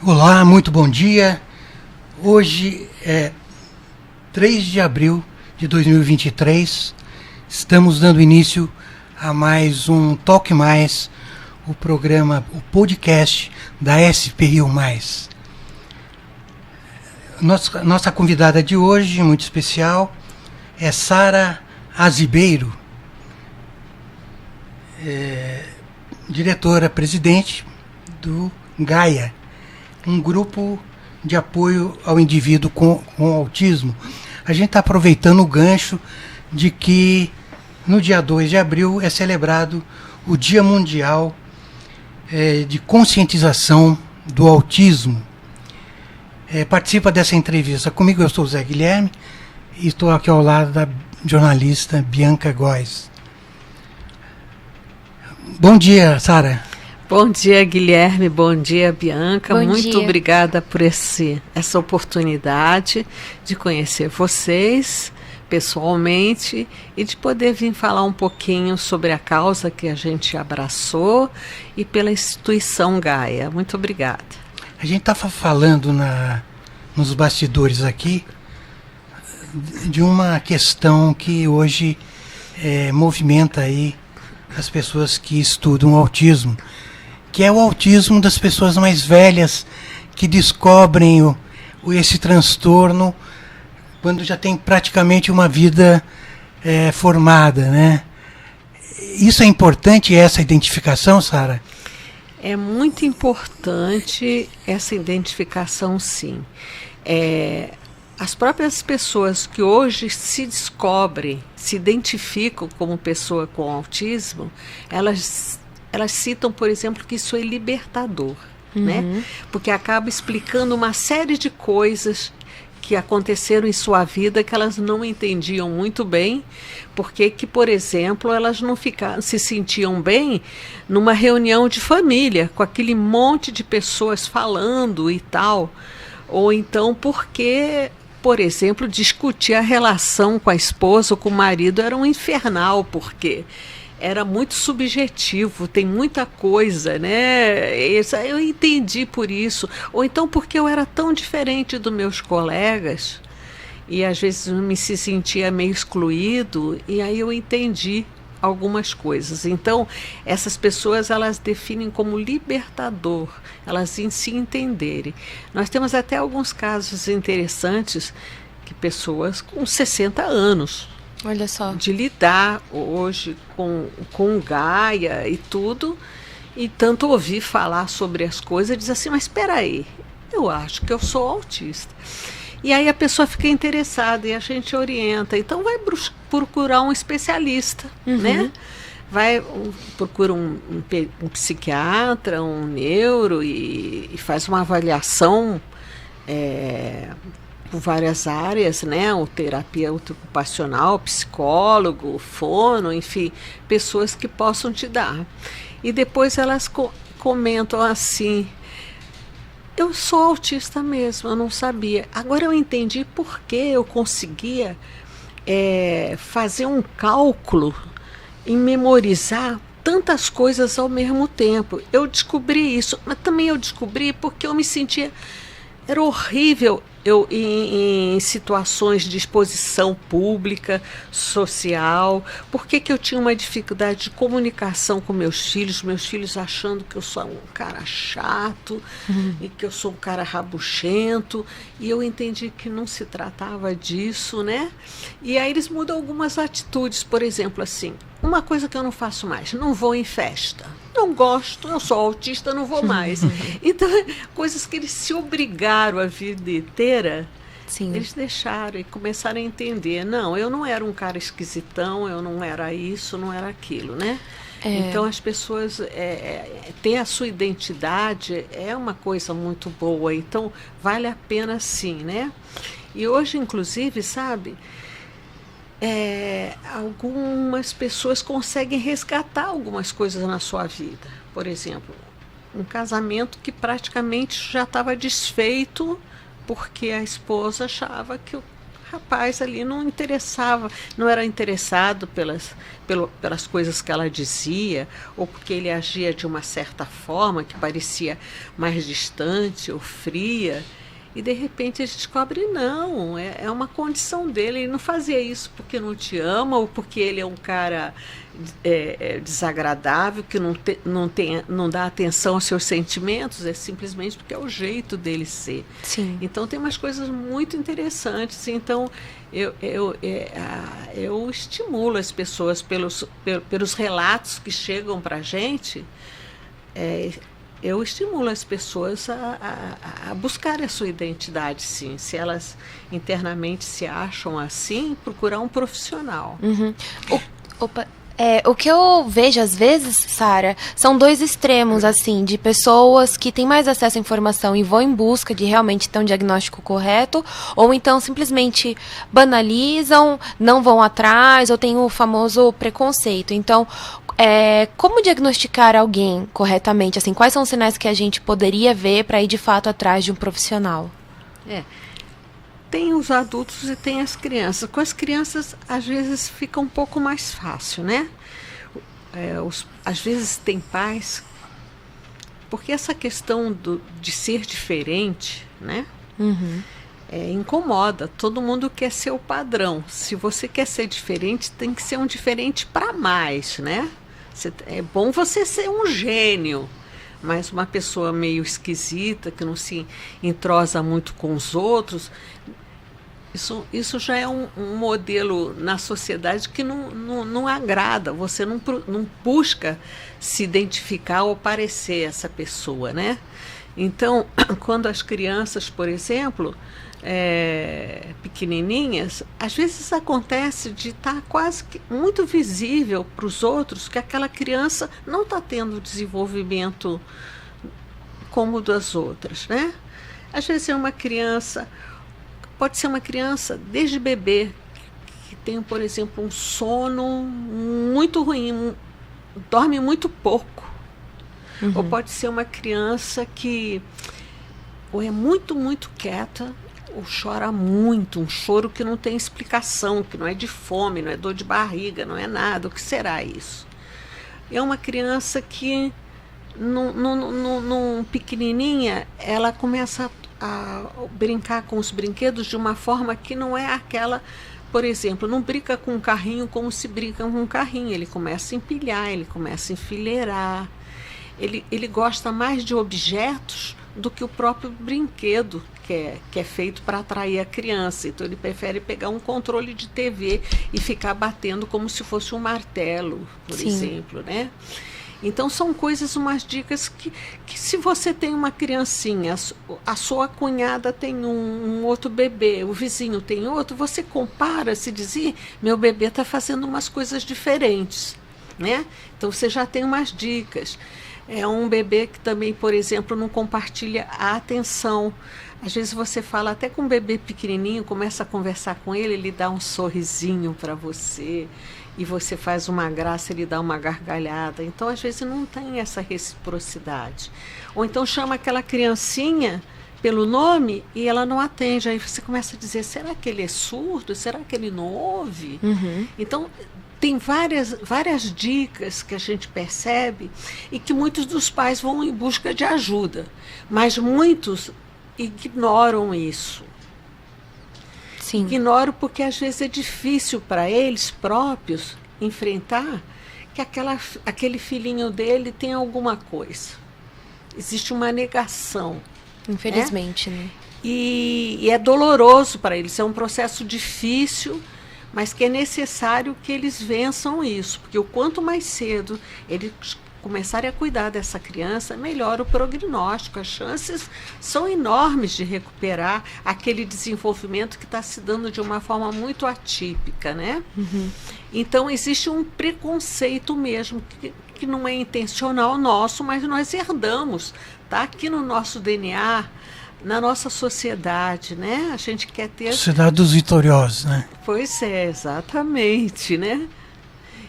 Olá, muito bom dia. Hoje é 3 de abril de 2023. Estamos dando início a mais um Toque Mais, o programa, o podcast da SP Rio Mais. Nossa convidada de hoje, muito especial, é Sara Azibeiro, diretora-presidente do GAIA, um grupo de apoio ao indivíduo com autismo. A gente está aproveitando o gancho de que no dia 2 de abril é celebrado o Dia Mundial de Conscientização do Autismo. Participa dessa entrevista comigo, eu sou o Zé Guilherme, e estou aqui ao lado da jornalista Bianca Góes. Bom dia, Sara. Bom dia, Guilherme. Bom dia, Bianca. Muito dia. Obrigada por essa oportunidade de conhecer vocês pessoalmente e de poder vir falar um pouquinho sobre a causa que a gente abraçou e pela instituição GAIA. Muito obrigada. A gente estava falando nos bastidores aqui de uma questão que hoje movimenta aí as pessoas que estudam o autismo, que é o autismo das pessoas mais velhas que descobrem esse transtorno quando já tem praticamente uma vida formada, né? Isso é importante, essa identificação, Sara? É muito importante essa identificação, sim. As próprias pessoas que hoje se descobrem, se identificam como pessoa com autismo, elas citam, por exemplo, que isso é libertador, né? Porque acaba explicando uma série de coisas que aconteceram em sua vida que elas não entendiam muito bem, porque que, por exemplo, elas não se sentiam bem numa reunião de família, com aquele monte de pessoas falando e tal, ou então porque, por exemplo, discutir a relação com a esposa ou com o marido era um infernal, porque era muito subjetivo, tem muita coisa, né? Eu entendi por isso. Ou então porque eu era tão diferente dos meus colegas e às vezes me se sentia meio excluído, e aí eu entendi algumas coisas. Então, essas pessoas, elas definem como libertador, elas em se entenderem. Nós temos até alguns casos interessantes que pessoas com 60 anos, olha só, de lidar hoje com Gaia e tudo, e tanto ouvir falar sobre as coisas, diz assim, mas espera aí, eu acho que eu sou autista. E aí a pessoa fica interessada e a gente orienta. Então vai procurar um especialista, né? Procura um psiquiatra, um neuro e faz uma avaliação por várias áreas, né? O terapeuta ocupacional, psicólogo, fono, enfim, pessoas que possam te dar. E depois elas comentam assim, eu sou autista mesmo, eu não sabia. Agora eu entendi por que eu conseguia fazer um cálculo e memorizar tantas coisas ao mesmo tempo. Eu descobri isso, mas também eu descobri porque eu me sentia... Era horrível eu em situações de exposição pública, social. Por que eu tinha uma dificuldade de comunicação com meus filhos achando que eu sou um cara chato e que eu sou um cara rabuchento. E eu entendi que não se tratava disso, né? E aí eles mudam algumas atitudes, por exemplo, assim, uma coisa que eu não faço mais, não vou em festa. Não gosto, eu sou autista, não vou mais. Então, coisas que eles se obrigaram a vida inteira, sim, eles deixaram e começaram a entender. Não, eu não era um cara esquisitão, eu não era isso, não era aquilo, né? Então, as pessoas ter a sua identidade é uma coisa muito boa. Então, vale a pena sim, né? E hoje, inclusive, sabe... algumas pessoas conseguem resgatar algumas coisas na sua vida. Por exemplo, um casamento que praticamente já estava desfeito porque a esposa achava que rapaz ali não interessava, não era interessado pelas coisas que ela dizia, ou porque ele agia de uma certa forma que parecia mais distante ou fria. E de repente a gente descobre, não, é uma condição dele. Ele não fazia isso porque não te ama ou porque ele é um cara desagradável, que não dá atenção aos seus sentimentos, é simplesmente porque é o jeito dele ser. Sim. Então tem umas coisas muito interessantes. Então eu estimulo as pessoas pelos relatos que chegam para a gente. Eu estimulo as pessoas a buscar a sua identidade, sim. Se elas internamente se acham assim, procurar um profissional. Uhum. O que eu vejo às vezes, Sara, são dois extremos, assim, de pessoas que têm mais acesso à informação e vão em busca de realmente ter um diagnóstico correto, ou então simplesmente banalizam, não vão atrás, ou tem o famoso preconceito. Então, como diagnosticar alguém corretamente? Assim, quais são os sinais que a gente poderia ver para ir de fato atrás de um profissional? Tem os adultos e tem as crianças. Com as crianças, às vezes, fica um pouco mais fácil, né? Às vezes tem pais, porque essa questão de ser diferente, né? Uhum. Incomoda. Todo mundo quer ser o padrão. Se você quer ser diferente, tem que ser um diferente para mais, né? É bom você ser um gênio, mas uma pessoa meio esquisita, que não se entrosa muito com os outros, isso já é um modelo na sociedade que não agrada. Você não busca se identificar ou parecer essa pessoa, né? Então, quando as crianças, por exemplo, pequenininhas, às vezes acontece de estar quase que muito visível para os outros que aquela criança não está tendo desenvolvimento como o das outras, né? Às vezes pode ser uma criança desde bebê que tem, por exemplo, um sono muito ruim, dorme muito pouco. Uhum. Ou pode ser uma criança que ou é muito, muito quieta, ou chora muito, um choro que não tem explicação, que não é de fome, não é dor de barriga, não é nada. O que será isso? É uma criança que, pequenininha, ela começa a brincar com os brinquedos de uma forma que não é aquela. Por exemplo, não brinca com um carrinho como se brinca com um carrinho. Ele começa a empilhar, ele começa a enfileirar. Ele gosta mais de objetos do que o próprio brinquedo que é feito para atrair a criança. Então ele prefere pegar um controle de TV e ficar batendo como se fosse um martelo, por Sim. exemplo, né? Então são coisas, umas dicas que se você tem uma criancinha, a sua cunhada tem um outro bebê, o vizinho tem outro, você compara, se diz, meu bebê está fazendo umas coisas diferentes, né? Então você já tem umas dicas. É um bebê que também, por exemplo, não compartilha a atenção. Às vezes você fala até com um bebê pequenininho, começa a conversar com ele, ele dá um sorrisinho para você, e você faz uma graça, ele dá uma gargalhada. Então, às vezes, não tem essa reciprocidade. Ou então chama aquela criancinha pelo nome e ela não atende. Aí você começa a dizer, será que ele é surdo? Será que ele não ouve? Uhum. Então, tem várias dicas que a gente percebe e que muitos dos pais vão em busca de ajuda, mas muitos ignoram isso. Sim. Ignoram porque às vezes é difícil para eles próprios enfrentar que aquele filhinho dele tem alguma coisa. Existe uma negação. Infelizmente, né? E é doloroso para eles, é um processo difícil, mas que é necessário que eles vençam isso, porque o quanto mais cedo eles começarem a cuidar dessa criança, melhor o prognóstico. As chances são enormes de recuperar aquele desenvolvimento que está se dando de uma forma muito atípica, né? Uhum. Então, existe um preconceito mesmo, que não é intencional nosso, mas nós herdamos, tá aqui no nosso DNA, na nossa sociedade, né? A gente quer ter... Sociedade dos vitoriosos, né? Pois é, exatamente, né?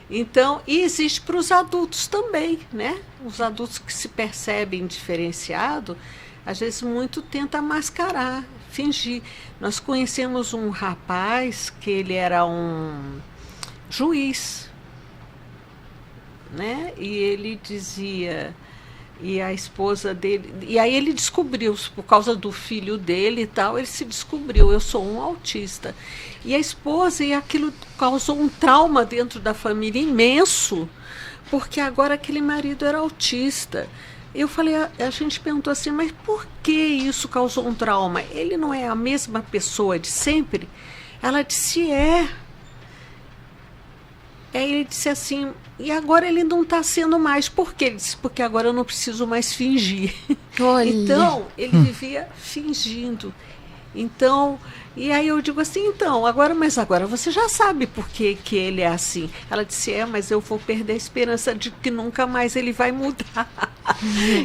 Então, e existe para os adultos também, né? Os adultos que se percebem diferenciados, às vezes muito tenta mascarar, fingir. Nós conhecemos um rapaz que ele era um juiz, né? E ele dizia, e a esposa dele, e aí ele descobriu, por causa do filho dele e tal, ele se descobriu, eu sou um autista. E a esposa, e aquilo causou um trauma dentro da família imenso, porque agora aquele marido era autista. Eu falei, a gente perguntou assim, mas por que isso causou um trauma? Ele não é a mesma pessoa de sempre? Ela disse, é. Aí ele disse assim, e agora ele não está sendo mais. Por quê? Ele disse, porque agora eu não preciso mais fingir. Olha. Então, ele vivia fingindo. Então, e aí eu digo assim, então, mas agora você já sabe por que ele é assim. Ela disse, mas eu vou perder a esperança de que nunca mais ele vai mudar.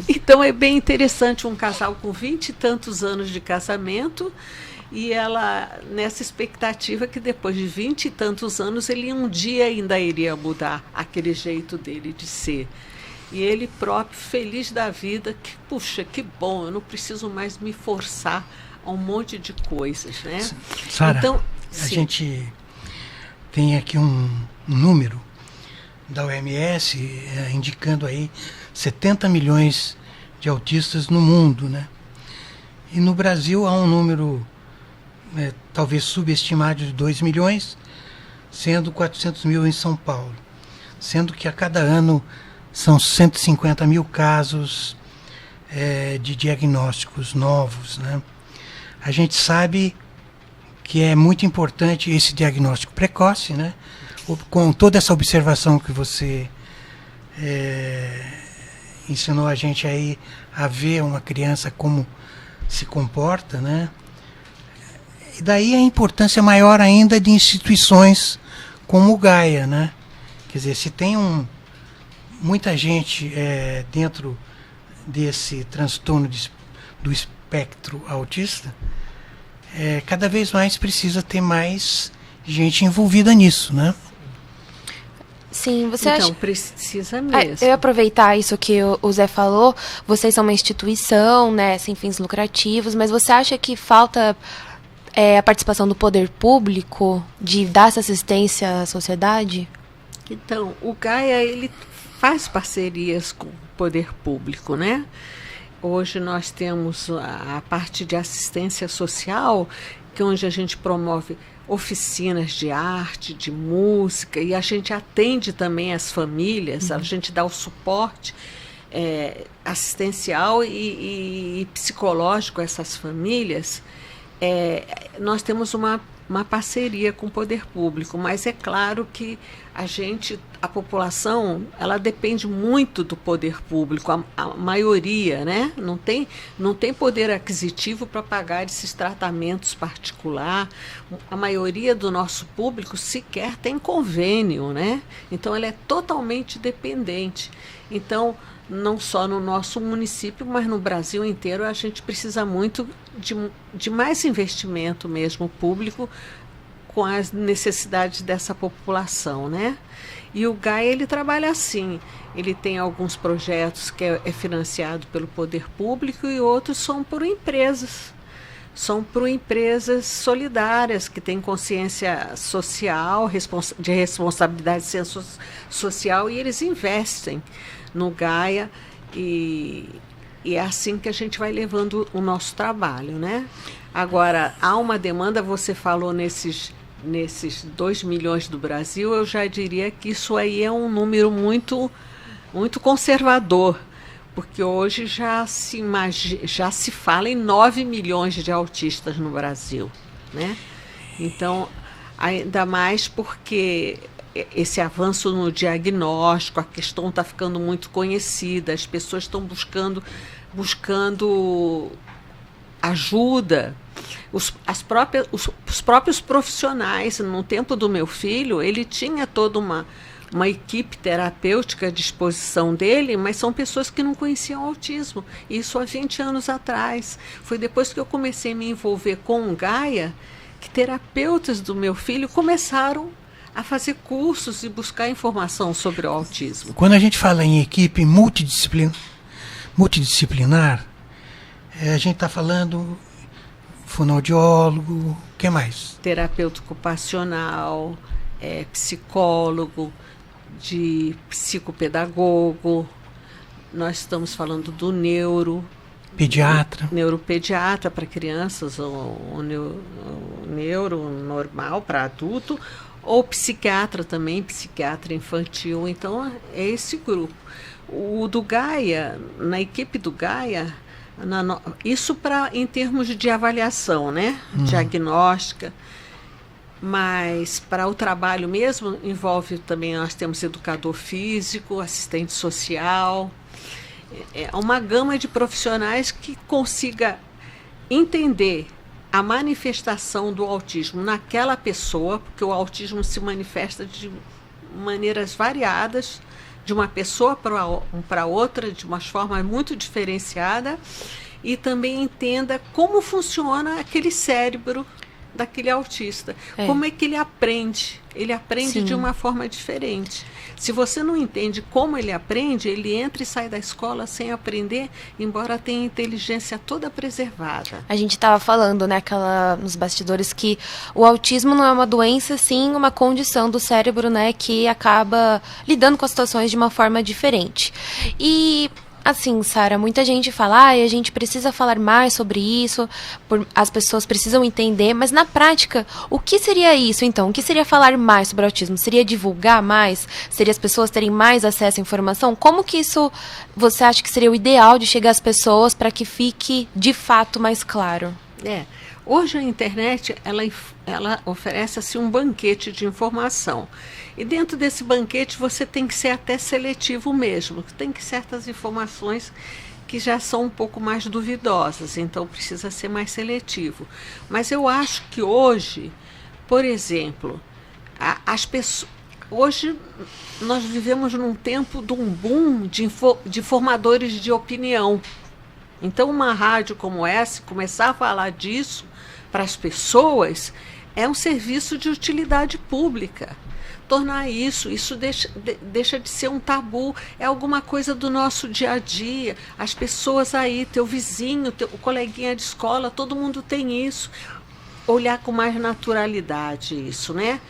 Então é bem interessante, um casal com 20 e tantos anos de casamento, e ela nessa expectativa que depois de 20 e tantos anos ele um dia ainda iria mudar aquele jeito dele de ser. E ele próprio, feliz da vida, que puxa, que bom, eu não preciso mais me forçar a um monte de coisas, né? Sara, então, a gente tem aqui um número da OMS indicando aí 70 milhões de autistas no mundo, né? E no Brasil há um número talvez subestimado de 2 milhões, sendo 400 mil em São Paulo. Sendo que a cada ano são 150 mil casos de diagnósticos novos, né? A gente sabe que é muito importante esse diagnóstico precoce, né? Com toda essa observação que você ensinou a gente aí a ver uma criança como se comporta, né? E daí a importância maior ainda de instituições como o Gaia, né? Quer dizer, se tem muita gente dentro desse transtorno do espectro autista, cada vez mais precisa ter mais gente envolvida nisso, né? Sim, você então, acha... precisa mesmo. Eu ia aproveitar isso que o Zé falou, vocês são uma instituição, né, sem fins lucrativos, mas você acha que falta a participação do poder público de dar essa assistência à sociedade? Então, o Gaia, ele faz parcerias com o poder público, né? Hoje nós temos a parte de assistência social, que é onde a gente promove oficinas de arte, de música, e a gente atende também as famílias, a gente dá o suporte assistencial e psicológico a essas famílias. Nós temos uma parceria com o poder público, mas é claro que a população, ela depende muito do poder público, a maioria, né? Não tem poder aquisitivo para pagar esses tratamentos particular. A maioria do nosso público sequer tem convênio, né? Então ela é totalmente dependente. Então, não só no nosso município, mas no Brasil inteiro, a gente precisa muito de mais investimento mesmo público com as necessidades dessa população, né? E o Gaia, ele trabalha assim, ele tem alguns projetos que é financiado pelo poder público e outros são por empresas. São por empresas solidárias que têm consciência social, de responsabilidade social, e eles investem no Gaia e é assim que a gente vai levando o nosso trabalho, né? Agora, há uma demanda, você falou nesses 2 milhões do Brasil, eu já diria que isso aí é um número muito, muito conservador, porque hoje já se fala em 9 milhões de autistas no Brasil, né? Então, ainda mais porque esse avanço no diagnóstico, a questão está ficando muito conhecida, as pessoas estão buscando ajuda. Os próprios profissionais, no tempo do meu filho, ele tinha toda uma equipe terapêutica à disposição dele, mas são pessoas que não conheciam autismo. Isso há 20 anos atrás. Foi depois que eu comecei a me envolver com o Gaia que terapeutas do meu filho começaram a fazer cursos e buscar informação sobre o autismo. Quando a gente fala em equipe multidisciplinar, a gente está falando fonoaudiólogo, o que mais? Terapeuta ocupacional, psicólogo, de psicopedagogo. Nós estamos falando do neuropediatra para crianças, ou neuro normal para adulto, ou psiquiatra também, psiquiatra infantil. Então, é esse grupo. O do Gaia, na equipe do Gaia, isso em termos de avaliação, né? Diagnóstica. Mas para o trabalho mesmo, envolve também, nós temos educador físico, assistente social. É uma gama de profissionais que consiga entender a manifestação do autismo naquela pessoa, porque o autismo se manifesta de maneiras variadas, de uma pessoa para outra, de uma forma muito diferenciada, e também entenda como funciona aquele cérebro daquele autista. Como é que ele aprende? Ele aprende Sim. de uma forma diferente. Se você não entende como ele aprende, ele entra e sai da escola sem aprender, embora tenha a inteligência toda preservada. A gente estava falando, né, nos bastidores, que o autismo não é uma doença, sim uma condição do cérebro, né, que acaba lidando com as situações de uma forma diferente. E assim, Sara, muita gente fala, a gente precisa falar mais sobre isso, as pessoas precisam entender, mas na prática, o que seria isso, então? O que seria falar mais sobre o autismo? Seria divulgar mais? Seria as pessoas terem mais acesso à informação? Como que isso, você acha que seria o ideal de chegar às pessoas para que fique, de fato, mais claro? Hoje a internet, ela oferece assim, um banquete de informação. E dentro desse banquete você tem que ser até seletivo mesmo. Tem que certas informações que já são um pouco mais duvidosas, então precisa ser mais seletivo. Mas eu acho que hoje, por exemplo, as pessoas... Hoje nós vivemos num tempo de um boom de formadores de opinião. Então uma rádio como essa, começar a falar disso para as pessoas, é um serviço de utilidade pública. Tornar isso deixa de ser um tabu, é alguma coisa do nosso dia a dia. As pessoas aí, teu vizinho, o coleguinha de escola, todo mundo tem isso. Olhar com mais naturalidade isso, né?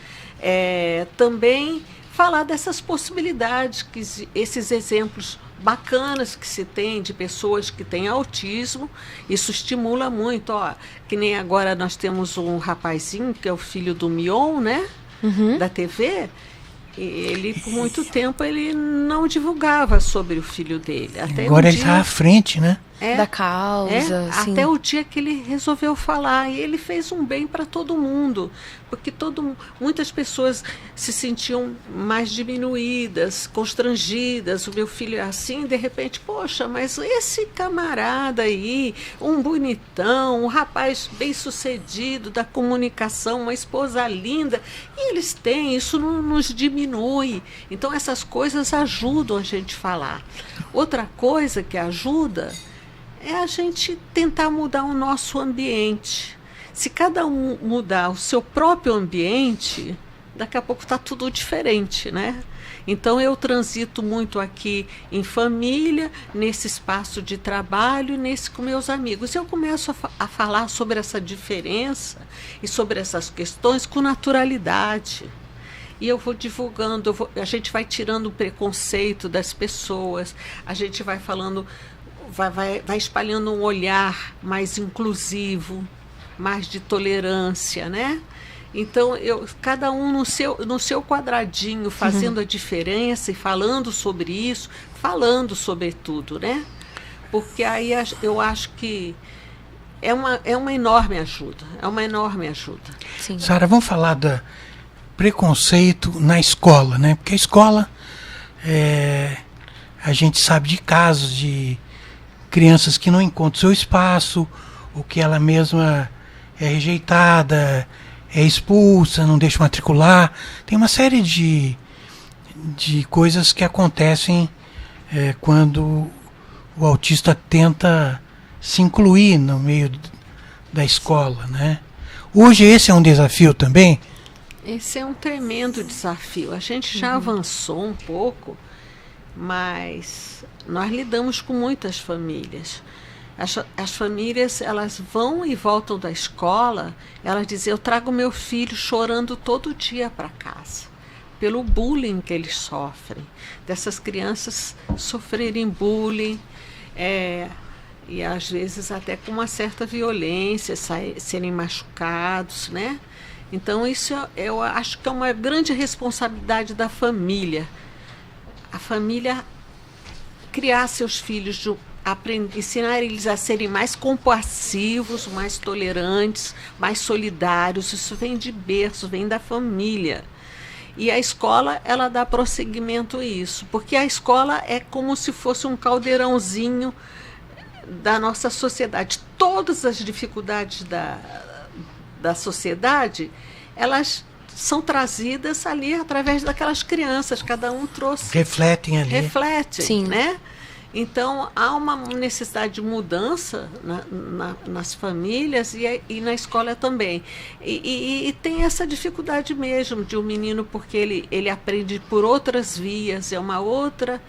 Também falar dessas possibilidades, esses exemplos bacanas que se tem de pessoas que têm autismo, isso estimula muito, que nem agora nós temos um rapazinho que é o filho do Mion, né? Da TV, e ele por muito tempo ele não divulgava sobre o filho dele. Agora ele está à frente, né? Da causa. Até o dia que ele resolveu falar, e ele fez um bem para todo mundo, porque muitas pessoas se sentiam mais diminuídas, constrangidas. O meu filho é assim, de repente, poxa, mas esse camarada aí, um bonitão, um rapaz bem sucedido da comunicação, uma esposa linda, e eles têm, isso não nos diminui. Então essas coisas ajudam a gente a falar. Outra coisa que ajuda é a gente tentar mudar o nosso ambiente. Se cada um mudar o seu próprio ambiente, daqui a pouco está tudo diferente, né? Então eu transito muito aqui em família, nesse espaço de trabalho, com meus amigos. Eu começo a falar sobre essa diferença e sobre essas questões com naturalidade. E eu vou divulgando, a gente vai tirando o preconceito das pessoas, a gente vai falando... Vai espalhando um olhar mais inclusivo, mais de tolerância, né? Então, cada um no seu quadradinho, fazendo a diferença e falando sobre isso, falando sobre tudo, né? Porque aí eu acho que é uma enorme ajuda, Sim. Sara, vamos falar do preconceito na escola, né? Porque a escola, a gente sabe de casos de crianças que não encontram seu espaço, ou que ela mesma é rejeitada, é expulsa, não deixa matricular. Tem uma série de coisas que acontecem quando o autista tenta se incluir no meio da escola, né? Hoje esse é um desafio também? Esse é um tremendo desafio. A gente já avançou um pouco, mas nós lidamos com muitas famílias. As famílias, elas vão e voltam da escola, elas dizem, eu trago meu filho chorando todo dia para casa, pelo bullying que eles sofrem, dessas crianças sofrerem bullying, e às vezes até com uma certa violência, serem machucados, né? Então isso eu acho que é uma grande responsabilidade da família. A família criar seus filhos, ensinar eles a serem mais compassivos, mais tolerantes, mais solidários. Isso vem de berço, vem da família. E a escola, ela dá prosseguimento a isso, porque a escola é como se fosse um caldeirãozinho da nossa sociedade. Todas as dificuldades da sociedade, elas são trazidas ali através daquelas crianças, cada um trouxe. Refletem ali. Refletem, Sim. né? Então, há uma necessidade de mudança nas famílias e na escola também. E tem essa dificuldade mesmo de um menino, porque ele aprende por outras vias, é uma outra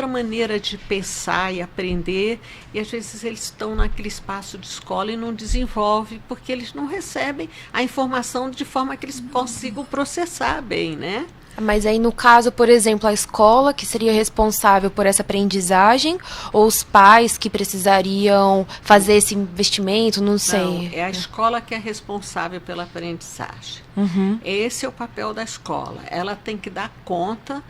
maneira de pensar e aprender, e às vezes eles estão naquele espaço de escola e não desenvolvem, porque eles não recebem a informação de forma que eles consigam processar bem, né? Mas aí, no caso, por exemplo, a escola que seria responsável por essa aprendizagem, ou os pais que precisariam fazer esse investimento, não sei. Não, é a escola que é responsável pela aprendizagem. Uhum. Esse é o papel da escola. Ela tem que dar conta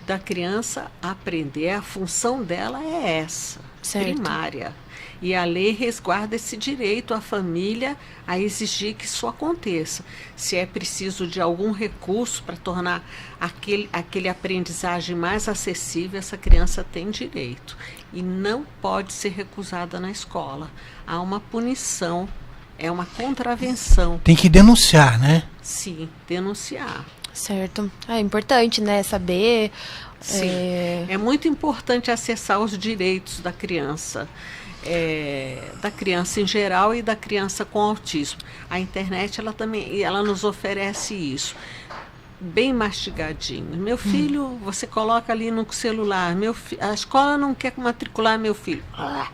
da criança aprender. A função dela é essa, Certo. primária. E a lei resguarda esse direito à família a exigir que isso aconteça. Se é preciso de algum recurso para tornar aquele aprendizagem mais acessível, essa criança tem direito. E não pode ser recusada na escola. Há uma punição, é uma contravenção. Tem que denunciar, né? Sim, denunciar. Certo. É importante, né, saber. Sim. É muito importante acessar os direitos da criança. Da criança em geral e da criança com autismo. A internet, ela nos oferece isso bem mastigadinho. Meu filho, você coloca ali no celular, a escola não quer matricular meu filho.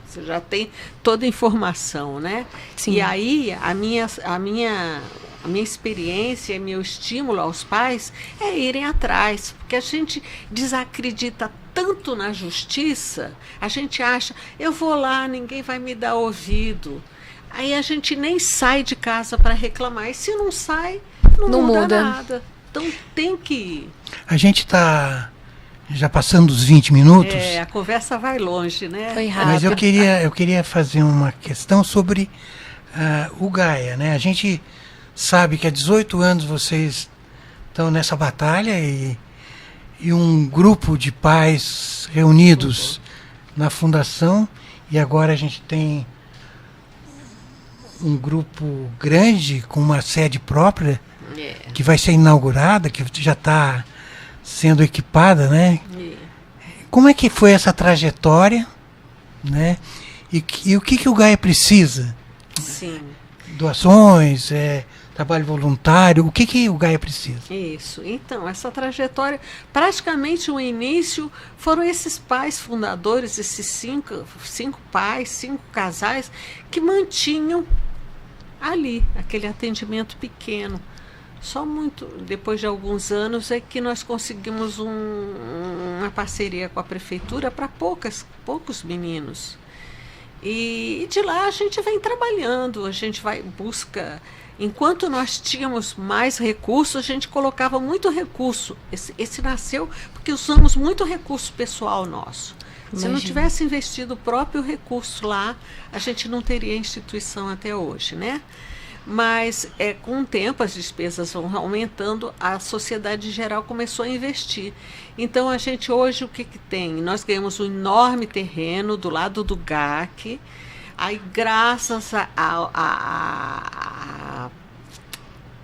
Você já tem toda a informação, né? Sim. E aí a minha experiência, meu estímulo aos pais é irem atrás, porque a gente desacredita tanto na justiça, a gente acha, eu vou lá, ninguém vai me dar ouvido. Aí a gente nem sai de casa para reclamar, e se não sai, não muda nada. Então tem que ir. A gente está já passando os 20 minutos. A conversa vai longe, né? Foi rápido. Mas eu queria fazer uma questão sobre o Gaia, né? A gente sabe que há 18 anos vocês estão nessa batalha e um grupo de pais reunidos na fundação, e agora a gente tem um grupo grande com uma sede própria que vai ser inaugurada, que já está sendo equipada, né? Como é que foi essa trajetória, né? E o que o Gaia precisa? Sim. Doações, trabalho voluntário, o que o Gaia precisa? Isso. Então, essa trajetória, praticamente o início foram esses pais fundadores, esses cinco pais, 5 casais, que mantinham ali aquele atendimento pequeno. Só depois de alguns anos é que nós conseguimos uma parceria com a prefeitura para poucos meninos. E de lá a gente vem trabalhando, a gente busca. Enquanto nós tínhamos mais recursos, a gente colocava muito recurso. Esse nasceu porque usamos muito recurso pessoal nosso. Se não tivesse investido o próprio recurso lá, a gente não teria instituição até hoje, né? Mas com o tempo as despesas vão aumentando, a sociedade em geral começou a investir. Então a gente hoje o que tem? Nós ganhamos um enorme terreno do lado do GAC. Aí graças a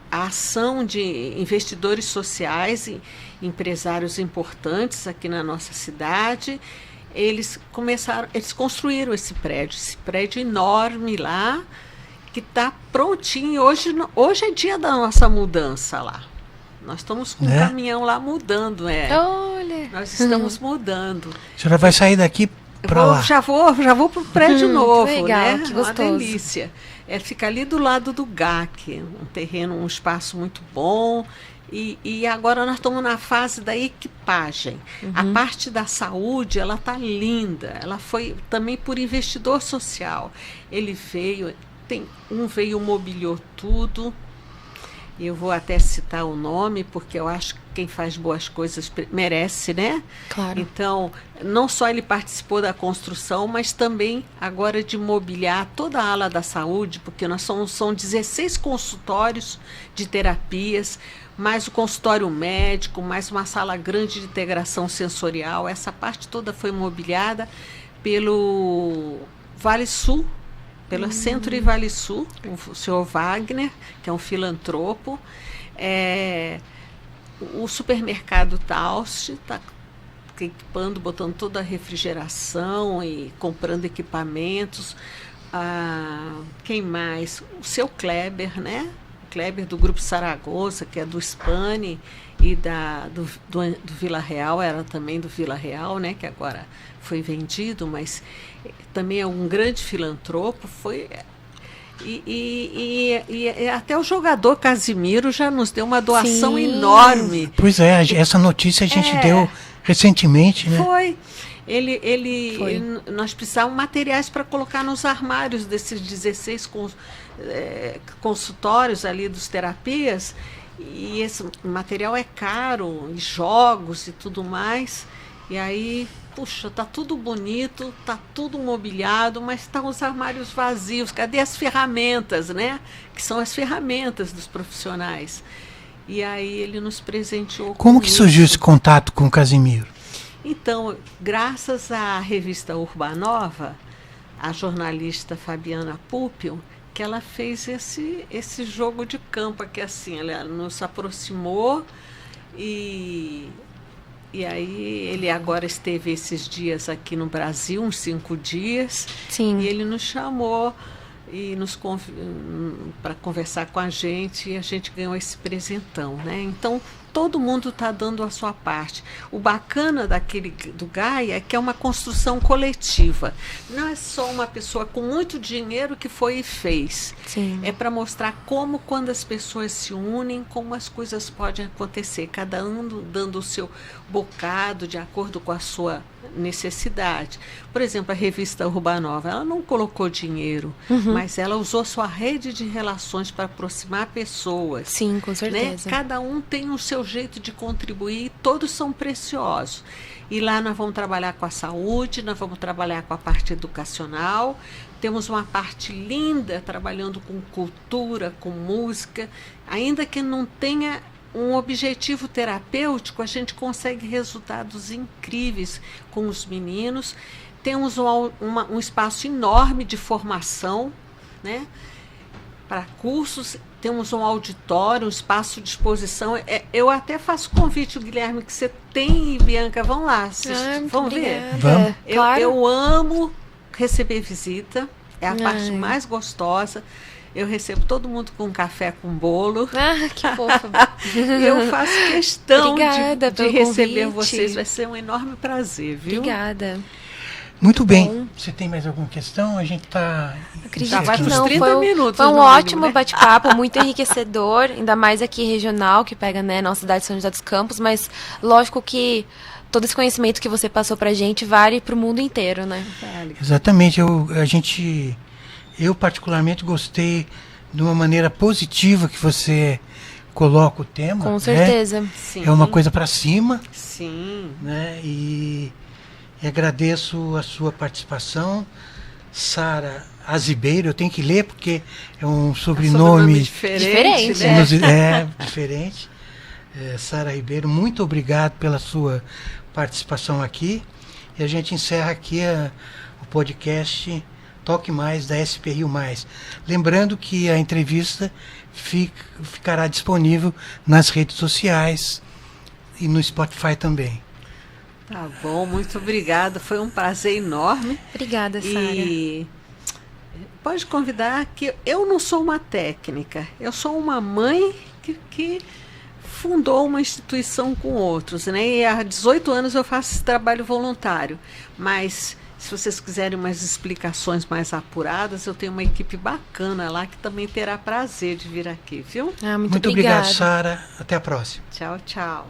ação de investidores sociais e empresários importantes aqui na nossa cidade, eles construíram esse prédio enorme lá, que está prontinho. Hoje é dia da nossa mudança lá. Nós estamos com um caminhão lá mudando. Olha! Nós estamos mudando. A senhora vai sair daqui lá. Já vou pro prédio novo, legal, né? que Uma gostoso. delícia. Fica ali do lado do GAC, um terreno, um espaço muito bom. E agora nós estamos na fase da equipagem. A parte da saúde, ela está linda. Ela foi também por investidor social. Ele veio, veio, mobiliou tudo. Eu vou até citar o nome, porque eu acho que quem faz boas coisas merece, né? Claro. Então, não só ele participou da construção, mas também agora de mobiliar toda a ala da saúde, porque são 16 consultórios de terapias, mais o consultório médico, mais uma sala grande de integração sensorial. Essa parte toda foi mobiliada pelo Vale Sul, pelo Centro e Vale Sul, o senhor Wagner, que é um filantropo. O supermercado Taust está equipando, botando toda a refrigeração e comprando equipamentos. Quem mais? O seu Kleber, né? O Kleber do Grupo Saragossa, que é do Spani e do Vila Real, era também do Vila Real, né? Que agora foi vendido, mas também é um grande filantropo. E até o jogador Casimiro já nos deu uma doação enorme. Pois é, essa notícia a gente deu recentemente, né? Foi. Nós precisávamos de materiais para colocar nos armários desses 16 consultórios ali dos terapias. E esse material é caro, e jogos e tudo mais. E aí, puxa, tá tudo bonito, tá tudo mobiliado, mas estão os armários vazios. Cadê as ferramentas, né? Que são as ferramentas dos profissionais. E aí ele nos presenteou com Como que surgiu esse contato com o Casimiro? Então, graças à revista Urbanova, a jornalista Fabiana Púpio, que ela fez esse jogo de campo aqui, assim, ela nos aproximou e aí ele agora esteve esses dias aqui no Brasil, uns 5 dias. Sim. E ele nos chamou e para conversar com a gente, e a gente ganhou esse presentão, né? Então, todo mundo está dando a sua parte. O bacana do Gaia é que é uma construção coletiva. Não é só uma pessoa com muito dinheiro que foi e fez. Sim. É para mostrar como, quando as pessoas se unem, como as coisas podem acontecer. Cada um dando o seu bocado de acordo com a sua necessidade. Por exemplo, a revista Urbanova, ela não colocou dinheiro, mas ela usou sua rede de relações para aproximar pessoas. Sim, com certeza. Né? Cada um tem o seu jeito de contribuir, todos são preciosos. E lá nós vamos trabalhar com a saúde, nós vamos trabalhar com a parte educacional, temos uma parte linda trabalhando com cultura, com música, ainda que não tenha um objetivo terapêutico, a gente consegue resultados incríveis com os meninos. Temos um espaço enorme de formação, né? Para cursos, temos um auditório, um espaço de exposição. Eu até faço convite, Guilherme, que você tem, e Bianca, vão lá assistir. Vão ver? Vamos. Claro. Eu amo receber visita, é a parte mais gostosa. Eu recebo todo mundo com café com bolo. Ah, que fofa. Eu faço questão Obrigada de pelo receber convite. vocês. Vai ser um enorme prazer, viu? Obrigada. Muito bem. Bom. Você tem mais alguma questão? A gente está... Acredito Já vai que pros não. 30 minutos, Foi um no mínimo, ótimo né? bate-papo, muito enriquecedor, ainda mais aqui regional, que pega, né, nossa cidade de São José dos Campos, mas lógico que todo esse conhecimento que você passou pra gente vale pro mundo inteiro, né? Vale. Exatamente. Eu particularmente gostei de uma maneira positiva que você coloca o tema. Com né? certeza. Sim. É uma coisa para cima, Sim. né? E agradeço a sua participação. Sara Azibeiro, eu tenho que ler porque é um sobrenome diferente, Diferente, né? diferente. Sara Ribeiro, muito obrigado pela sua participação aqui. E a gente encerra aqui o podcast Toque Mais da SP Rio Mais. Lembrando que a entrevista ficará disponível nas redes sociais e no Spotify também. Tá bom, muito obrigada. Foi um prazer enorme. Obrigada, Sara. E pode convidar que eu não sou uma técnica, eu sou uma mãe que fundou uma instituição com outros, né? E há 18 anos eu faço esse trabalho voluntário, mas Se vocês quiserem umas explicações mais apuradas, eu tenho uma equipe bacana lá que também terá prazer de vir aqui, viu? Ah, Muito obrigado, Sara. Até a próxima. Tchau, tchau.